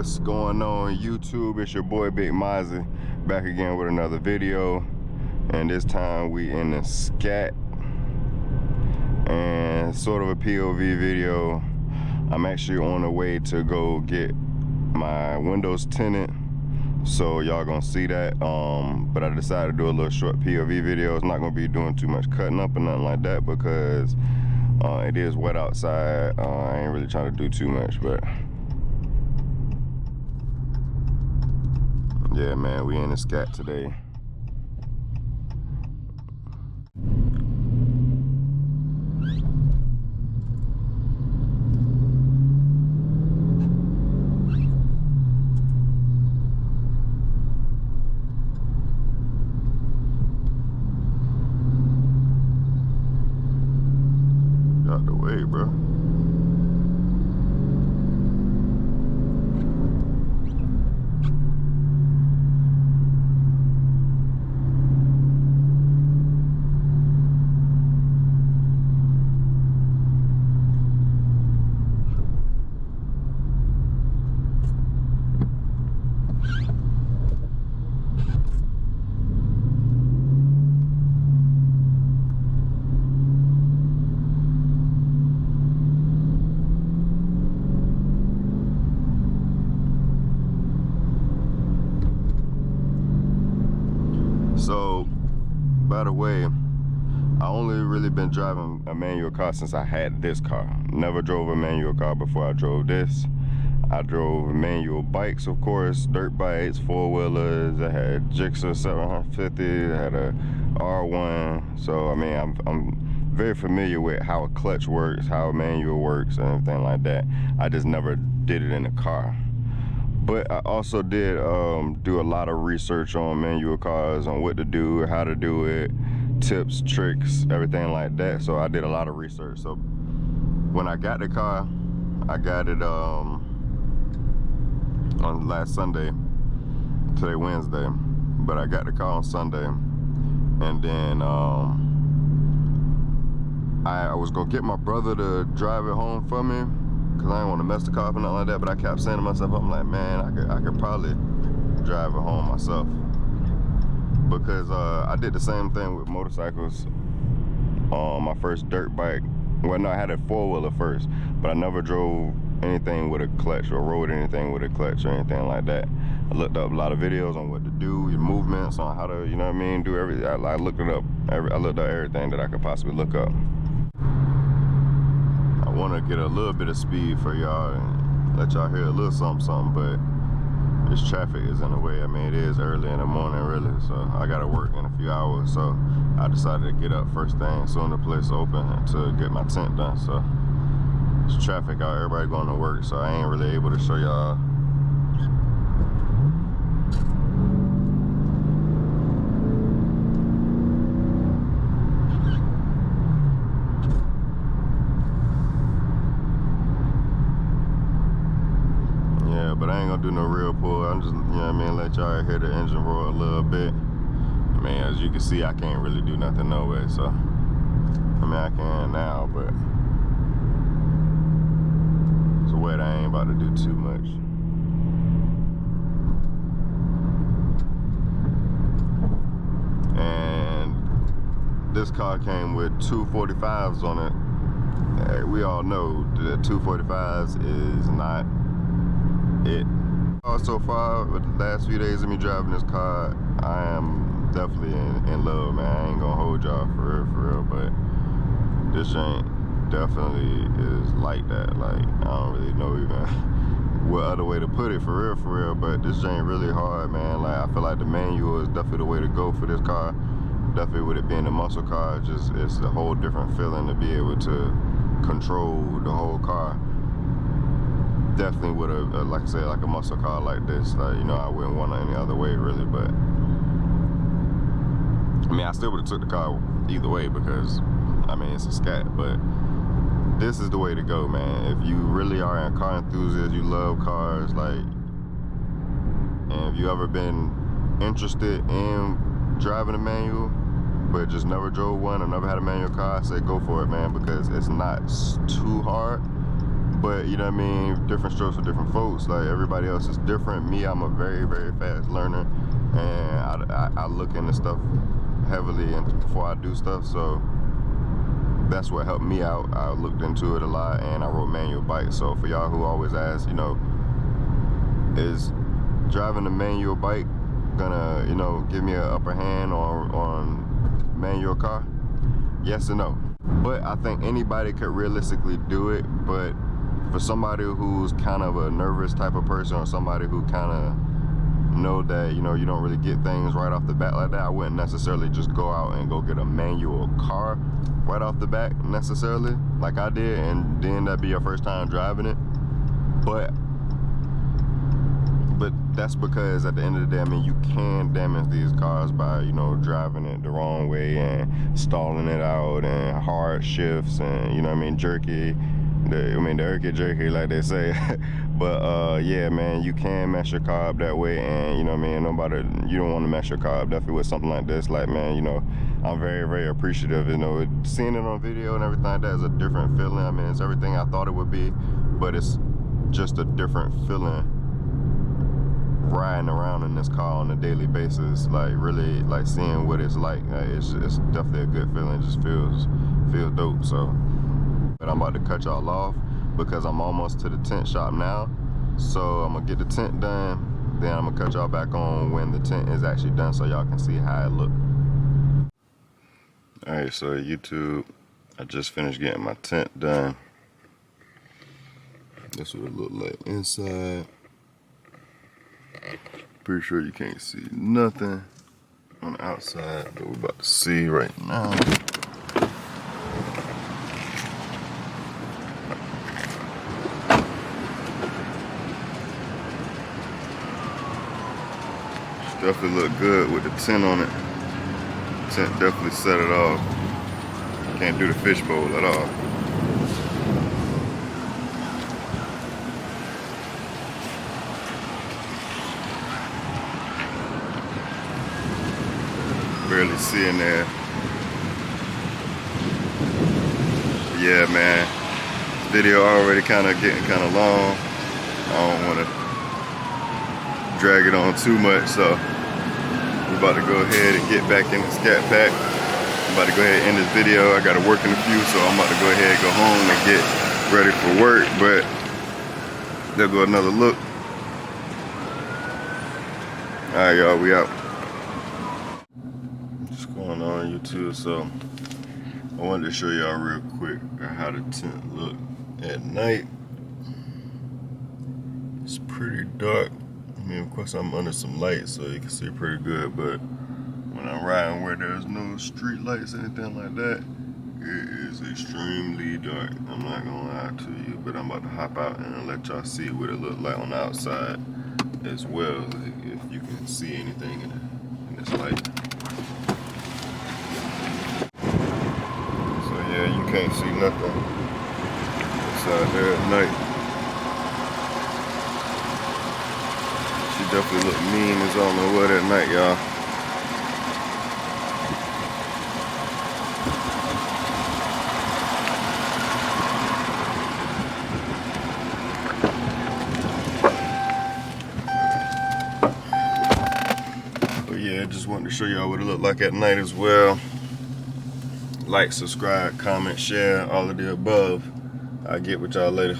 What's going on YouTube? It's your boy Big Mozzie back again with another video, and this time we in the Scat and sort of a POV video. I'm actually on the way to go get my windows tinted, so y'all gonna see that. But I decided to do a little short POV video. It's not gonna be doing too much cutting up or nothing like that because it is wet outside. I ain't really trying to do too much, but yeah, man, we in the Scat today. Out the way, bro. So, by the way, I only really been driving a manual car since I had this car. Never drove a manual car before I drove this. I drove manual bikes, of course, dirt bikes, four-wheelers. I had Gixxer 750, I had a R1. So, I mean, I'm very familiar with how a clutch works, how a manual works, and everything like that. I just never did it in a car. But I also did do a lot of research on manual cars, on what to do, how to do it, tips, tricks, everything like that. So I did a lot of research. So when I got the car, I got it on last Sunday, today Wednesday, but I got the car on Sunday. And then I was gonna get my brother to drive it home for me, cause I didn't want to mess the car up or nothing like that. But I kept saying to myself, I'm like, man, I could probably drive it home myself, because I did the same thing with motorcycles. My first dirt bike, well, no, I had a four-wheeler first, but I never drove anything with a clutch or rode anything with a clutch or anything like that. I looked up a lot of videos on what to do, your movements, on how to, you know what I mean, do everything. I looked it up. I looked up everything that I could possibly look up. I want to get a little bit of speed for y'all and let y'all hear a little something, but this traffic is in the way. I mean, it is early in the morning, really, so I gotta work in a few hours. So I decided to get up first thing soon the place open to get my tint done. So there's traffic out, everybody going to work, so I ain't really able to show y'all. But I ain't gonna do no real pull. I'm just, you know what I mean, let y'all hear the engine roar a little bit. I mean, as you can see, I can't really do nothing no way, so I mean, I can now, but it's wet. I ain't about to do too much. And this car came with two 45s on it. We all know that 245s is not it. So far, with the last few days of me driving this car, I am definitely in love, man. I ain't gonna hold y'all for real, but this ain't definitely is like that. Like, I don't really know even what other way to put it, for real, but this ain't really hard, man. Like, I feel like the manual is definitely the way to go for this car. Definitely with it being a muscle car, it's a whole different feeling to be able to control the whole car. Definitely with a like I said, like a muscle car like this, like, you know, I wouldn't want it any other way, really. But I mean, I still would have took the car either way, because I mean, it's a Scat. But this is the way to go, man. If you really are a car enthusiast, you love cars, like, and if you ever been interested in driving a manual but just never drove one or never had a manual car, I say go for it, man, because it's not too hard. But you know what I mean, different strokes for different folks. Like everybody else is different. Me, I'm a very, very fast learner, and I look into stuff heavily and before I do stuff. So that's what helped me out. I looked into it a lot, and I rode manual bikes. So for y'all who always ask, you know, is driving a manual bike gonna, you know, give me an upper hand on manual car? Yes and no. But I think anybody could realistically do it. But for somebody who's kind of a nervous type of person, or somebody who kind of know that, you know, you don't really get things right off the bat like that, I wouldn't necessarily just go out and go get a manual car right off the bat necessarily, like I did, and then that'd be your first time driving it. But that's because at the end of the day, I mean, you can damage these cars by, you know, driving it the wrong way and stalling it out and hard shifts and, you know what I mean, jerky. I mean, the jerky, like they say. But yeah, man, you can mess your car up that way, and you know what I mean, you don't want to mess your car up, definitely with something like this. Like, man, you know, I'm very, very appreciative. You know, seeing it on video and everything like that is a different feeling. I mean, it's everything I thought it would be, but it's just a different feeling riding around in this car on a daily basis. Like, really, like, seeing what it's like. It's definitely a good feeling. It just feels dope. So, but I'm about to cut y'all off because I'm almost to the tint shop now. So I'm gonna get the tint done, then I'm gonna cut y'all back on when the tint is actually done so y'all can see how it look. Alright, so YouTube, I just finished getting my tint done. This is what it look like inside. Pretty sure you can't see nothing on the outside, but we're about to see right now. Definitely look good with the tint on it. Tint definitely set it off. Can't do the fishbowl at all. Barely seeing there. Yeah, man. This video already getting kind of long. I don't want to drag it on too much, so we're about to go ahead and get back in the Scat pack. I'm about to go ahead and end this video. I got to work in a few, so I'm about to go ahead and go home and get ready for work. But there go another look. All right, y'all, we out. What's going on, YouTube? So I wanted to show y'all real quick how the tint look at night. It's pretty dark. I mean, of course, I'm under some lights, so you can see pretty good, but when I'm riding where there's no street lights or anything like that, it is extremely dark. I'm not gonna lie to you, but I'm about to hop out and let y'all see what it look like on the outside as well, if you can see anything in this light. So yeah, you can't see nothing inside there at night. She definitely look mean as I don't know what at night, y'all. But yeah, just wanted to show y'all what it looked like at night as well. Like, subscribe, comment, share, all of the above. I'll get with y'all later.